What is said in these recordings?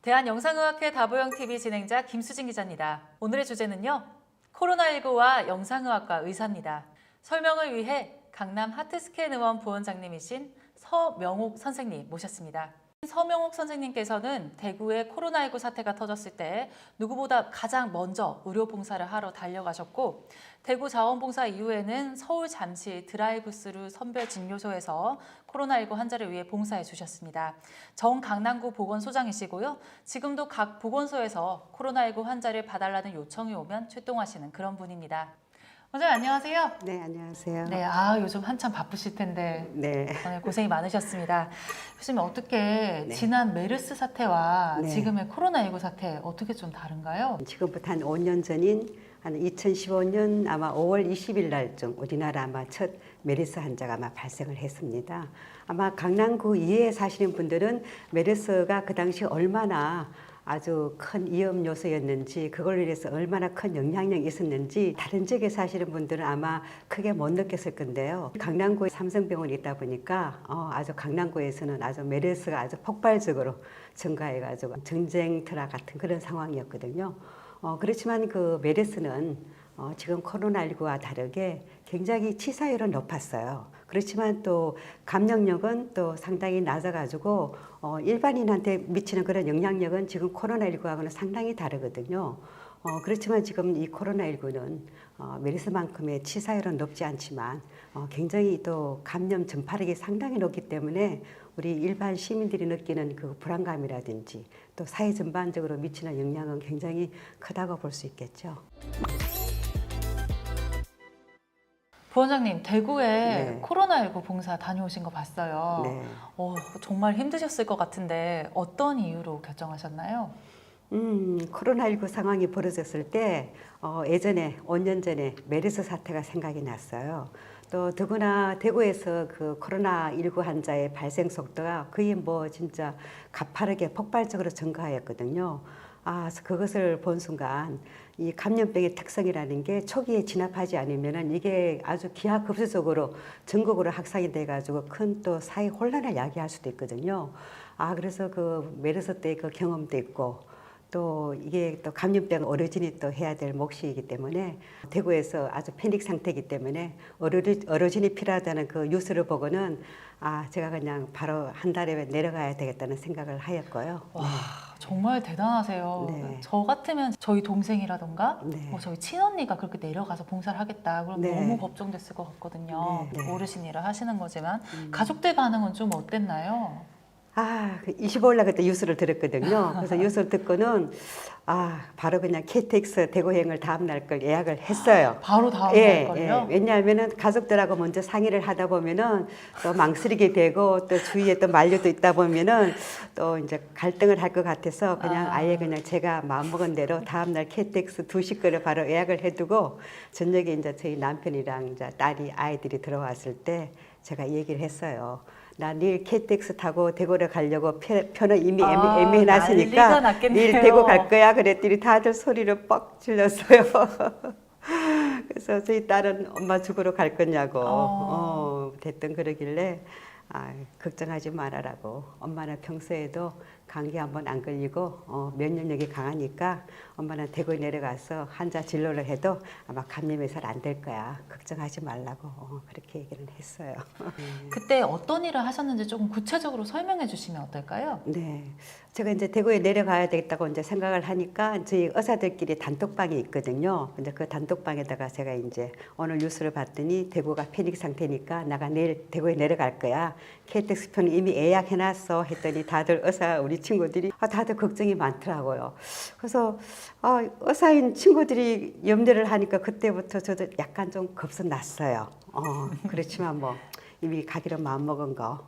대한영상의학회 다보영TV 진행자 김수진 기자입니다. 오늘의 주제는요. 코로나19와 영상의학과 의사입니다. 설명을 위해 강남 하트스캔 의원 부원장님이신 서명옥 선생님 모셨습니다. 서명옥 선생님께서는 대구에 코로나19 사태가 터졌을 때 누구보다 가장 먼저 의료 봉사를 하러 달려가셨고 대구 자원봉사 이후에는 서울 잠실 드라이브스루 선별 진료소에서 코로나19 환자를 위해 봉사해 주셨습니다. 정강남구 보건소장이시고요. 지금도 각 보건소에서 코로나19 환자를 봐달라는 요청이 오면 출동하시는 그런 분입니다. 원장님 안녕하세요. 네, 안녕하세요. 네, 요즘 한참 바쁘실 텐데 네. 오늘 고생이 많으셨습니다. 교수님 어떻게 네. 지난 메르스 사태와 네. 지금의 코로나19 사태 어떻게 좀 다른가요? 지금부터 한 5년 전인 한 2015년 아마 5월 20일 날쯤 우리나라 아마 첫 메르스 환자가 아마 발생을 했습니다. 아마 강남구 이외에 사시는 분들은 메르스가 그 당시 얼마나 아주 큰 위험 요소였는지 그걸로 인해서 얼마나 큰 영향력이 있었는지 다른 지역에 사시는 분들은 아마 크게 못 느꼈을 건데요. 강남구에 삼성병원이 있다 보니까 아주 강남구에서는 아주 메르스가 아주 폭발적으로 증가해가지고 전쟁터라 같은 그런 상황이었거든요. 그렇지만 그 메르스는 지금 코로나19와 다르게 굉장히 치사율은 높았어요. 그렇지만 또 감염력은 또 상당히 낮아가지고 일반인한테 미치는 그런 영향력은 지금 코로나19하고는 상당히 다르거든요. 그렇지만 지금 이 코로나19는 메르스만큼의 치사율은 높지 않지만 굉장히 또 감염 전파력이 상당히 높기 때문에 우리 일반 시민들이 느끼는 그 불안감이라든지 또 사회 전반적으로 미치는 영향은 굉장히 크다고 볼 수 있겠죠. 부원장님 대구에 네. 코로나19 봉사 다녀오신 거 봤어요. 네. 정말 힘드셨을 것 같은데 어떤 이유로 결정하셨나요? 코로나19 상황이 벌어졌을 때 예전에 5년 전에 메르스 사태가 생각이 났어요. 또 더구나 대구에서 그 코로나19 환자의 발생 속도가 거의 뭐 진짜 가파르게 폭발적으로 증가하였거든요. 그래서 그것을 본 순간 이 감염병의 특성이라는 게 초기에 진압하지 않으면은 이게 아주 기하급수적으로 전국으로 확산이 돼가지고 큰 또 사회 혼란을 야기할 수도 있거든요. 그래서 그 메르스 때 그 경험도 있고 또 이게 또 감염병 어르신이 또 해야 될 몫이기 때문에 대구에서 아주 패닉 상태이기 때문에 어르신이 필요하다는 그 뉴스를 보고는 제가 그냥 바로 한 달에 내려가야 되겠다는 생각을 하였고요. 와, 정말 대단하세요. 네. 저 같으면 저희 동생이라던가 네. 저희 친언니가 그렇게 내려가서 봉사를 하겠다. 그럼 네. 너무 걱정됐을 것 같거든요. 네. 네. 어르신 일을 하시는 거지만 가족들 반응은 좀 어땠나요? 그 25일 날 그때 뉴스를 들었거든요. 그래서 뉴스를 듣고는 바로 그냥 KTX 대구행을 다음 날 걸 예약을 했어요. 바로 다음 예, 날걸요? 왜냐하면은 가족들하고 먼저 상의를 하다 보면은 또 망설이게 되고 또 주위에 또 만류도 있다 보면은 또 이제 갈등을 할 것 같아서 그냥 아예 그냥 제가 마음먹은 대로 다음 날 KTX 2시 거를 바로 예약을 해두고 저녁에 이제 저희 남편이랑 이제 딸이 아이들이 들어왔을 때 제가 얘기를 했어요. 나 내일 KTX 타고 대구를 가려고 표는 이미 애매해놨으니까 내일 대구 갈 거야. 그랬더니 다들 소리를 뻑 질렀어요. 그래서 저희 딸은 엄마 죽으러 갈 거냐고 됐던 그러길래 걱정하지 말아라고. 엄마는 평소에도 감기 한번 안 걸리고 면역력이 강하니까 엄마는 대구에 내려가서 환자 진료를 해도 아마 감염이 잘 안 될 거야. 걱정하지 말라고 그렇게 얘기를 했어요. 그때 어떤 일을 하셨는지 조금 구체적으로 설명해 주시면 어떨까요? 네. 제가 이제 대구에 내려가야 되겠다고 이제 생각을 하니까 저희 의사들끼리 단톡방이 있거든요. 근데 그 단톡방에다가 제가 이제 오늘 뉴스를 봤더니 대구가 패닉 상태니까 내가 내일 대구에 내려갈 거야. KTX 표는 이미 예약해놨어 했더니 다들 의사 우리 친구들이 다들 걱정이 많더라고요. 그래서 의사인 친구들이 염려를 하니까 그때부터 저도 약간 좀 겁은 났어요. 그렇지만 뭐 이미 가기로 마음먹은 거.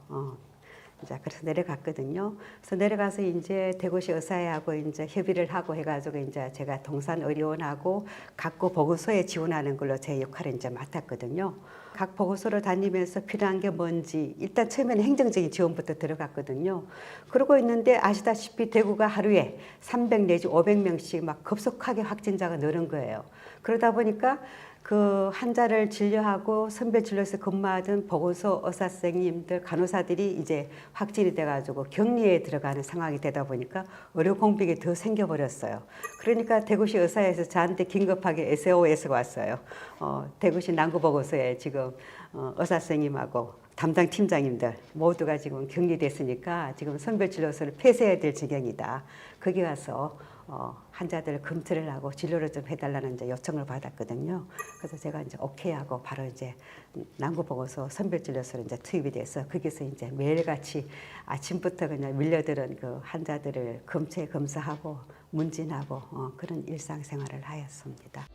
이제 그래서 내려갔거든요. 그래서 내려가서 이제 대구시 의사회하고 이제 협의를 하고 해가지고 이제 제가 동산의료원하고 각구 보건소에 지원하는 걸로 제 역할을 이제 맡았거든요. 각 보건소를 다니면서 필요한 게 뭔지 일단 처음에는 행정적인 지원부터 들어갔거든요. 그러고 있는데 아시다시피 대구가 하루에 300 내지 500명씩 막 급속하게 확진자가 늘은 거예요. 그러다 보니까 그 환자를 진료하고 선별 진료소에 근무하던 보건소 의사 선생님들, 간호사들이 이제 확진이 돼가지고 격리에 들어가는 상황이 되다 보니까 의료 공백이 더 생겨버렸어요. 그러니까 대구시 의사에서 저한테 긴급하게 SOS가 왔어요. 대구시 남구보건소에 지금 의사 선생님하고 담당 팀장님들 모두가 지금 격리됐으니까 지금 선별진료소를 폐쇄해야 될 지경이다. 거기 가서 환자들 검사를 하고 진료를 좀 해달라는 이제 요청을 받았거든요. 그래서 제가 이제 오케이 하고 바로 이제 남구보건소 선별진료소로 이제 투입이 돼서 거기서 이제 매일같이 아침부터 그냥 밀려드는 그 환자들을 검사하고 문진하고 그런 일상생활을 하였습니다.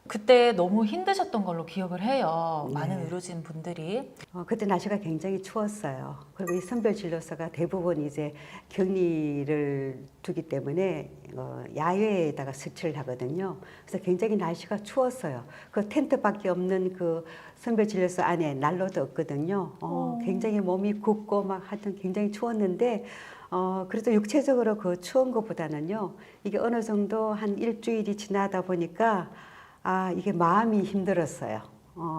그때 너무 힘드셨던 걸로 기억을 해요. 네. 많은 의료진 분들이. 그때 날씨가 굉장히 추웠어요. 그리고 이 선별진료소가 대부분 이제 격리를 두기 때문에 야외에다가 설치를 하거든요. 그래서 굉장히 날씨가 추웠어요. 그 텐트밖에 없는 그 선별진료소 안에 난로도 없거든요. 굉장히 몸이 굽고 막 하여튼 굉장히 추웠는데 그래도 육체적으로 그 추운 것보다는요. 이게 어느 정도 한 일주일이 지나다 보니까 이게 마음이 힘들었어요.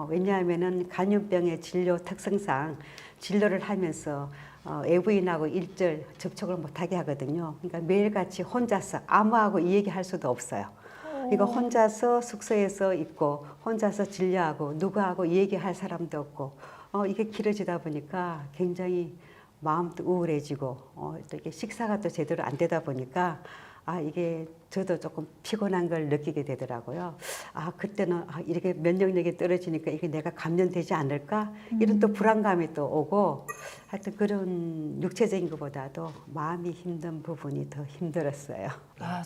왜냐하면은 간염병의 진료 특성상 진료를 하면서 외부인하고 일절 접촉을 못하게 하거든요. 그러니까 매일같이 혼자서 아무하고 이 얘기할 수도 없어요. 이거 혼자서 숙소에서 있고 혼자서 진료하고 누구하고 이 얘기할 사람도 없고 이게 길어지다 보니까 굉장히 마음도 우울해지고 또 이게 식사가 또 제대로 안 되다 보니까 이게 저도 조금 피곤한 걸 느끼게 되더라고요. 그때는 이렇게 면역력이 떨어지니까 이게 내가 감염되지 않을까? 이런 또 불안감이 또 오고 하여튼 그런 육체적인 것보다도 마음이 힘든 부분이 더 힘들었어요.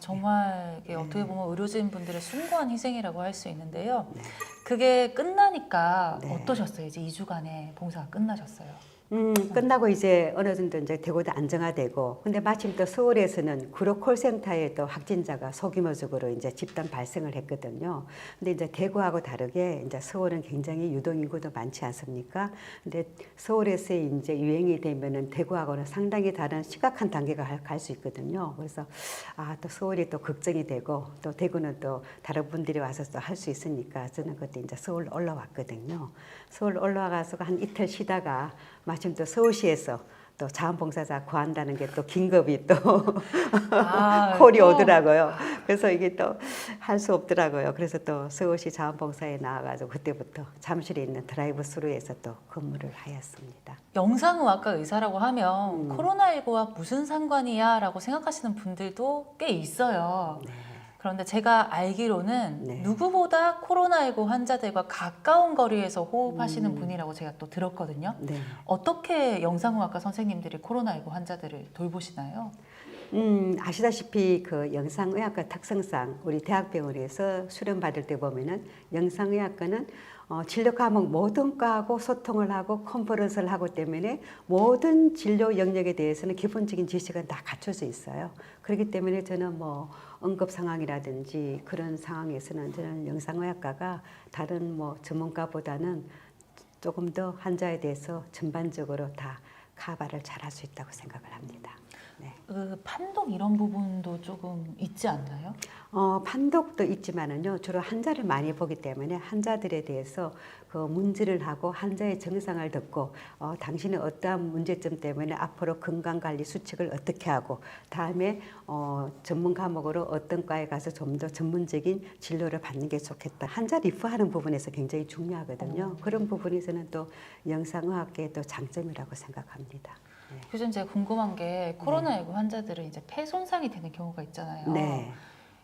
정말 이게 어떻게 보면 의료진 분들의 숭고한 희생이라고 할 수 있는데요. 그게 끝나니까 어떠셨어요? 이제 2주간의 봉사가 끝나셨어요. 끝나고 이제 어느 정도 이제 대구도 안정화되고, 근데 마침 또 서울에서는 구로 콜센터에 또 확진자가 소규모적으로 이제 집단 발생을 했거든요. 근데 이제 대구하고 다르게 이제 서울은 굉장히 유동인구도 많지 않습니까? 근데 서울에서 이제 유행이 되면은 대구하고는 상당히 다른 심각한 단계가 갈 수 있거든요. 그래서 또 서울이 또 걱정이 되고 또 대구는 또 다른 분들이 와서 또 할 수 있으니까 저는 그때 이제 서울 올라왔거든요. 서울 올라와서 한 이틀 쉬다가 마침 또 서울시에서 또 자원봉사자 구한다는 게 또 긴급이 또 콜이 오더라고요. 그래서 이게 또 할 수 없더라고요. 그래서 또 서울시 자원봉사에 나와가지고 그때부터 잠실에 있는 드라이브 스루에서 또 근무를 하였습니다. 영상의학과 의사라고 하면 코로나19와 무슨 상관이야 라고 생각하시는 분들도 꽤 있어요. 그런데 제가 알기로는 누구보다 코로나19 환자들과 가까운 거리에서 호흡하시는 분이라고 제가 또 들었거든요. 어떻게 영상의학과 선생님들이 코로나19 환자들을 돌보시나요? 아시다시피 그 영상의학과 특성상 우리 대학병원에서 수련받을 때 보면은 영상의학과는 진료 과목 모든 과하고 소통을 하고 컨퍼런스를 하고 때문에 모든 진료 영역에 대해서는 기본적인 지식은 다 갖춰져 있어요. 그렇기 때문에 저는 뭐 응급 상황이라든지 그런 상황에서는 저는 영상의학과가 다른 뭐 전문가보다는 조금 더 환자에 대해서 전반적으로 다 커버를 잘할 수 있다고 생각을 합니다. 판독 이런 부분도 조금 있지 않나요? 판독도 있지만은요, 주로 환자를 많이 보기 때문에 환자들에 대해서 그 문제를 하고 환자의 증상을 듣고 당신의 어떠한 문제점 때문에 앞으로 건강관리 수칙을 어떻게 하고 다음에 전문 과목으로 어떤 과에 가서 좀 더 전문적인 진료를 받는 게 좋겠다. 환자 리프하는 부분에서 굉장히 중요하거든요. 그런 부분에서는 또 영상의학계의 또 장점이라고 생각합니다. 교수님, 제가 궁금한 게 코로나19 환자들은 이제 폐 손상이 되는 경우가 있잖아요.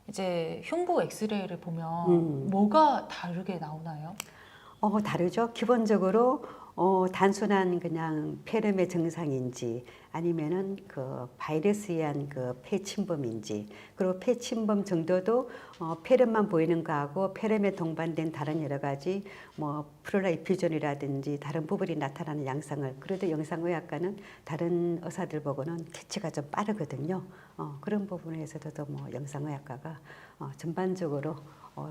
이제 흉부 엑스레이를 보면 뭐가 다르게 나오나요? 다르죠. 기본적으로 단순한 그냥 폐렴의 증상인지 아니면은 그 바이러스에 의한 그 폐침범인지, 그리고 폐침범 정도도 폐렴만 보이는 거하고 폐렴에 동반된 다른 여러 가지 뭐 플루라 이퓨전이라든지 다른 부분이 나타나는 양상을, 그래도 영상의학과는 다른 의사들 보고는 캐치가 좀 빠르거든요. 그런 부분에서도 뭐 영상의학과가 전반적으로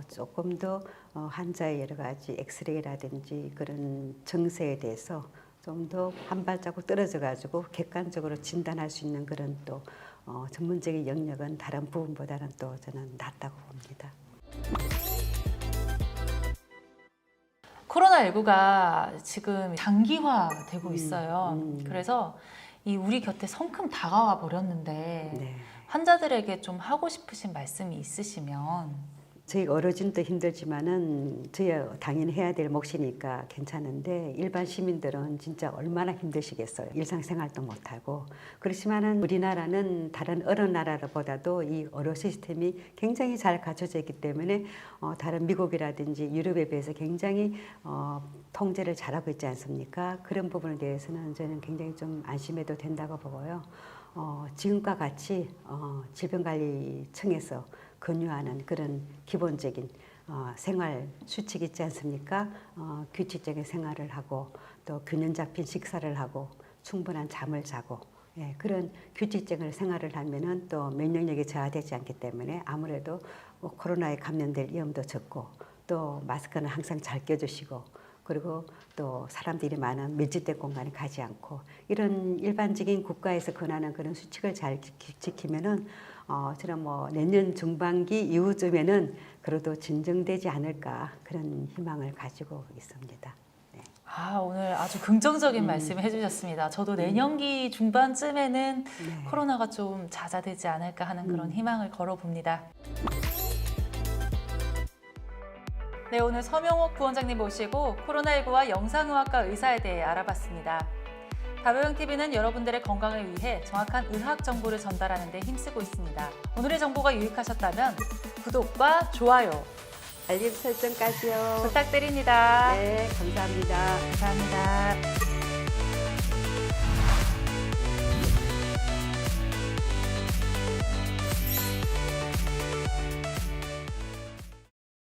조금 더 환자의 여러 가지 엑스레이라든지 그런 증세에 대해서 좀 더 한 발자국 떨어져 가지고 객관적으로 진단할 수 있는 그런 또 전문적인 영역은 다른 부분보다는 또 저는 낫다고 봅니다. 코로나19가 지금 장기화되고 있어요. 음. 그래서 이 우리 곁에 성큼 다가와 버렸는데 네. 환자들에게 좀 하고 싶으신 말씀이 있으시면. 저희 어르신도 힘들지만은 저희 당연히 해야 될 몫이니까 괜찮은데 일반 시민들은 진짜 얼마나 힘드시겠어요. 일상생활도 못하고. 그렇지만은 우리나라는 다른 어느 나라보다도 이 의료 시스템이 굉장히 잘 갖춰져 있기 때문에 다른 미국이라든지 유럽에 비해서 굉장히 통제를 잘하고 있지 않습니까? 그런 부분에 대해서는 저는 굉장히 좀 안심해도 된다고 보고요. 지금과 같이 질병관리청에서 권유하는 그런 기본적인 생활 수칙 있지 않습니까? 규칙적인 생활을 하고 또 균형 잡힌 식사를 하고 충분한 잠을 자고 그런 규칙적인 생활을 하면은 또 면역력이 저하되지 않기 때문에 아무래도 코로나에 감염될 위험도 적고 또 마스크는 항상 잘 껴주시고 그리고 또 사람들이 많은 밀집된 공간에 가지 않고 이런 일반적인 국가에서 권하는 그런 수칙을 잘 지키면은 저는 뭐 내년 중반기 이후쯤에는 그래도 진정되지 않을까 그런 희망을 가지고 있습니다. 네. 오늘 아주 긍정적인 말씀 해주셨습니다. 저도 내년기 중반쯤에는 네. 코로나가 좀 잦아들지 않을까 하는 그런 희망을 걸어봅니다. 네, 오늘 서명옥 부원장님 모시고 코로나19와 영상의학과 의사에 대해 알아봤습니다. 다보영TV는 여러분들의 건강을 위해 정확한 의학 정보를 전달하는 데 힘쓰고 있습니다. 오늘의 정보가 유익하셨다면 구독과 좋아요 알림 설정까지요. 부탁드립니다. 네, 감사합니다. 감사합니다.